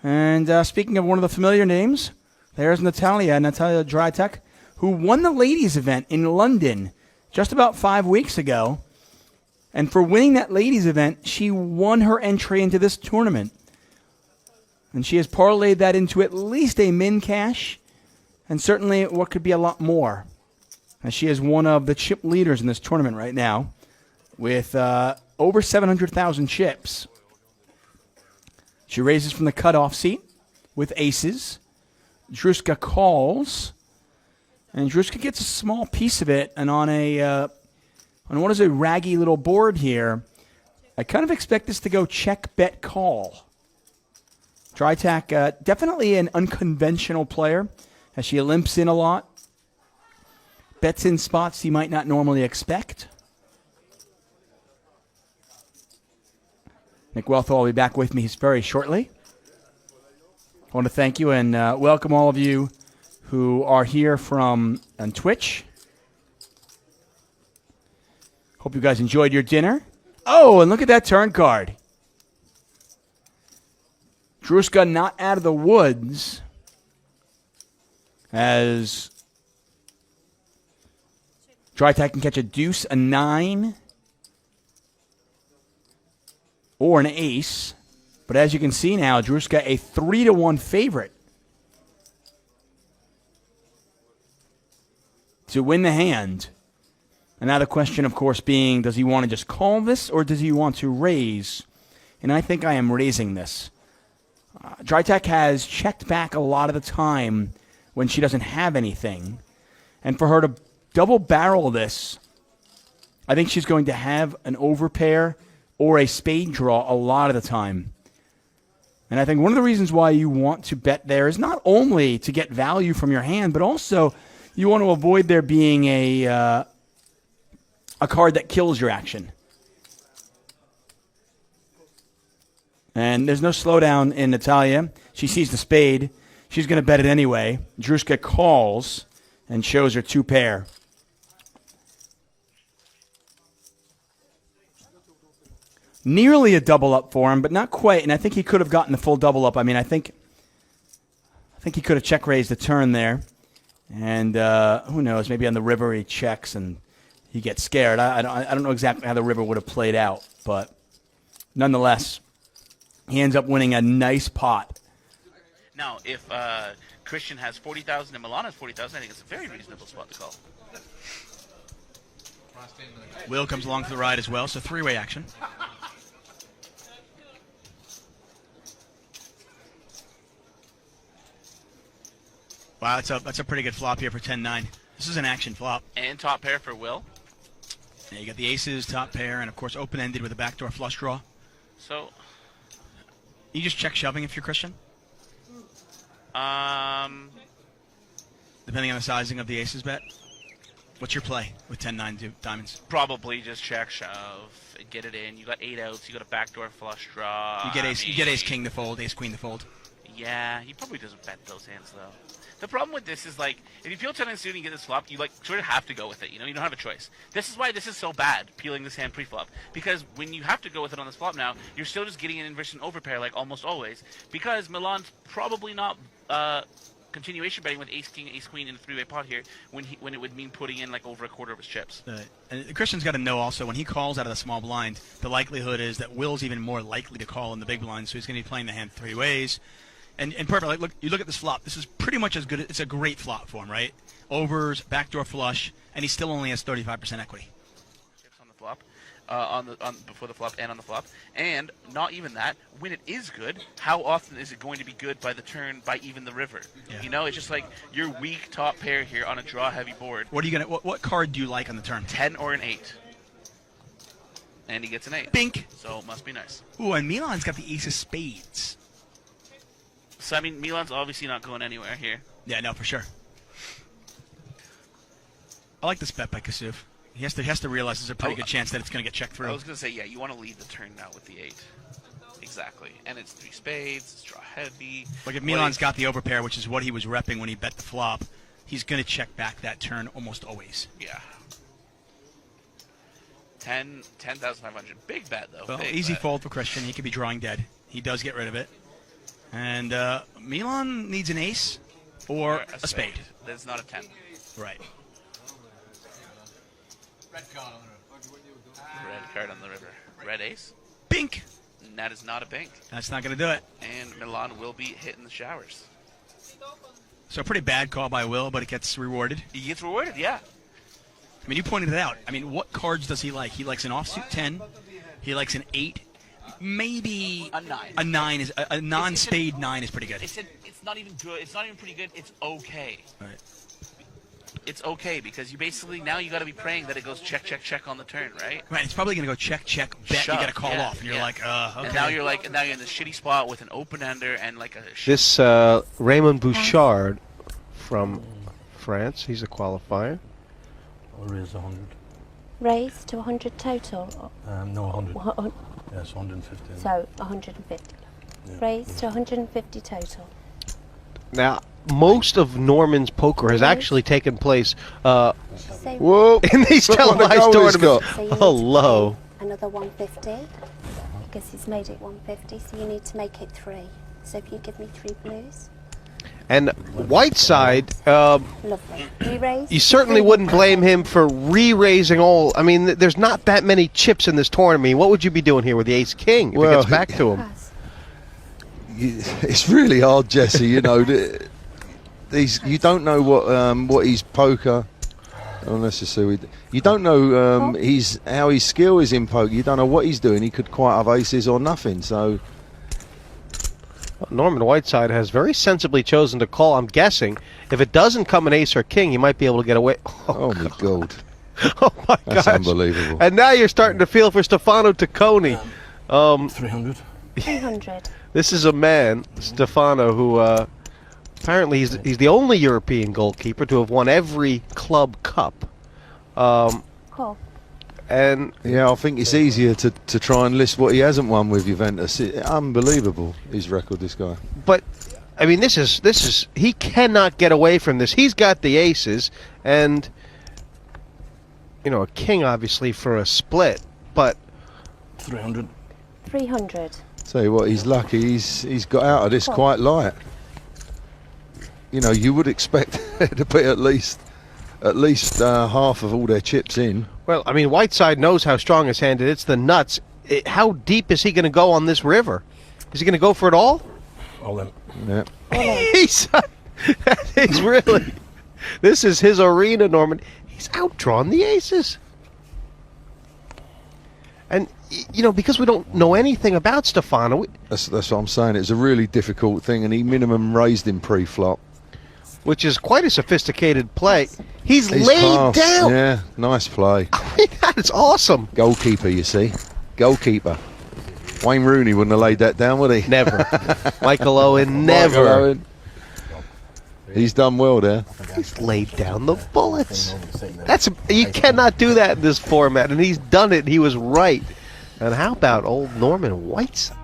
And speaking of one of the familiar names, there's Natalia Drytek, who won the ladies' event in London just about 5 weeks ago. And for winning that ladies' event, she won her entry into this tournament. And she has parlayed that into at least a min cash, and certainly what could be a lot more. And she is one of the chip leaders in this tournament right now, with over 700,000 chips. She raises from the cutoff seat with aces. Druska calls, and Druska gets a small piece of it. And on what is a raggy little board here, I kind of expect this to go check, bet, call. Drytak, definitely an unconventional player, as she limps in a lot. Bets in spots you might not normally expect. Nick Wealthall will be back with me very shortly. I want to thank you and welcome all of you who are here on Twitch. Hope you guys enjoyed your dinner. Oh, and look at that turn card. Druska not out of the woods as Drytak can catch a deuce, a 9, or an ace. But as you can see now, Druska a 3-1 favorite to win the hand. And now the question, of course, being, does he want to just call this or does he want to raise? And I think I am raising this. Drytak has checked back a lot of the time when she doesn't have anything. And for her to double barrel this, I think she's going to have an overpair or a spade draw a lot of the time. And I think one of the reasons why you want to bet there is not only to get value from your hand, but also you want to avoid there being a card that kills your action. And there's no slowdown in Natalia. She sees the spade. She's going to bet it anyway. Druska calls and shows her 2 pair. Nearly a double up for him, but not quite. And I think he could have gotten the full double up. I mean, I think he could have check raised the turn there. And who knows? Maybe on the river he checks and he gets scared. I don't know exactly how the river would have played out, but nonetheless, he ends up winning a nice pot. Now, if Christian has 40,000 and Milan has 40,000, I think it's a very reasonable spot to call. Will comes along for the ride as well, so 3-way action. Wow, that's a pretty good flop here for 10-9. This is an action flop. And top pair for Will. Yeah, you got the aces, top pair, and of course open-ended with a backdoor flush draw. So, you just check shoving if you're Christian? Depending on the sizing of the aces bet. What's your play with 10-9 diamonds? Probably just check shove, get it in. You got 8 outs, you got a backdoor flush draw. You get ace king to fold, ace queen to fold. Yeah, he probably doesn't bet those hands though. The problem with this is, like, if you feel 10 and suit and you get this flop, you, like, sort of have to go with it. You know, you don't have a choice. This is why this is so bad, peeling this hand pre-flop. Because when you have to go with it on this flop now, you're still just getting an inverse and overpair, like, almost always. Because Milan's probably not continuation betting with ace-king, ace-queen in a 3-way pot here when it would mean putting in, like, over a quarter of his chips. And Christian's got to know also, when he calls out of the small blind, the likelihood is that Will's even more likely to call in the big blind, so he's going to be playing the hand 3 ways. And perfect, like, look, you look at this flop. This is pretty much as good. It's a great flop for him, right? Overs, backdoor flush, and he still only has 35% equity. Chips on the flop, before the flop and on the flop, and not even that. When it is good, how often is it going to be good by the turn by even the river? Yeah. You know, it's just like your weak top pair here on a draw-heavy board. What card do you like on the turn? 10 or an 8. And he gets an 8. Bink. So it must be nice. Ooh, and Milan's got the ace of spades. So, I mean, Milan's obviously not going anywhere here. Yeah, no, for sure. I like this bet by Kasuf. He has to realize there's a pretty good chance that it's going to get checked through. I was going to say, yeah, you want to lead the turn now with the 8. Exactly. And it's 3 spades, it's draw heavy. Like if Milan's got the overpair, which is what he was repping when he bet the flop, he's going to check back that turn almost always. Yeah. 10,500. Big bet, though. Well, big easy bet. fold for Christian. He could be drawing dead. He does get rid of it. And Milan needs an ace or a spade. That's not a 10. Right. Red card on the river. Red ace. Bink. And that is not a bink. That's not going to do it. And Milan will be hitting the showers. So a pretty bad call by Will, but it gets rewarded. He gets rewarded, yeah. I mean, you pointed it out. I mean, what cards does he like? He likes an offsuit 10. He likes an 8. Maybe a 9. A 9 is a non-spade 9 is pretty good. It's not even good. It's not even pretty good. It's okay. Right. It's okay because you basically now you got to be praying that it goes check, check, check on the turn, right? Right. It's probably going to go check, check, bet. Shove, You got to call yeah, off, and you're yeah. like, okay. And now you're in the shitty spot with an open ender and like a. This Raymond Bouchard from France. He's a qualifier. I'll raise 100. Raise to 100 total? No, 100. What, Yes, 150. so 150. Yeah. Raise to 150 total. Now, most of Norman's poker has actually taken place Say Whoa! in these Look what the televised goal he's tournaments. got. So you need Hello. to pay another 150 because he's made it 150, so you need to make it 3. So if you give me 3 blues, And Whiteside, lovely. You raise. you certainly wouldn't blame him for re-raising all. I mean, there's not that many chips in this tournament. I mean, what would you be doing here with the ace-king if it Well, gets back to him? Pass. It's really hard, Jesse. You know, you don't know what his poker. Unless you don't know how his skill is in poker. You don't know what he's doing. He could quite have aces or nothing. So Norman Whiteside has very sensibly chosen to call. I'm guessing if it doesn't come an ace or king, you might be able to get away. oh my god, Oh my that's gosh. unbelievable. And now you're starting to feel for Stefano Tacconi. 300. 300. This is a man, Stefano, who apparently he's the only European goalkeeper to have won every club cup. Cool. And Yeah, I think it's easier to try and list what he hasn't won with Juventus. Unbelievable, his record, this guy. but I mean, this is he cannot get away from this. He's got the aces and a king obviously for a split, but 300. 300. Tell you what, he's lucky. He's got out of this quite light. You know, you would expect to be at least half of all their chips in. well, I mean, Whiteside knows how strong his hand is. It's the nuts. How deep is he going to go on this river? Is he going to go for it all? All in. Yeah. He's really. This is his arena, Norman. He's outdrawn the aces. And because we don't know anything about Stefano, That's what I'm saying. It's a really difficult thing, and he minimum raised him pre-flop. which is quite a sophisticated play, he's He's laid class. down. Yeah, nice play. I mean, that is awesome. Goalkeeper, you see. Goalkeeper. Wayne Rooney wouldn't have laid that down, would he? Never. Michael Owen, never. Michael Owen. He's done well there. He's laid down the bullets. You cannot do that in this format, and he's done it. He was right. And how about old Norman Whiteside?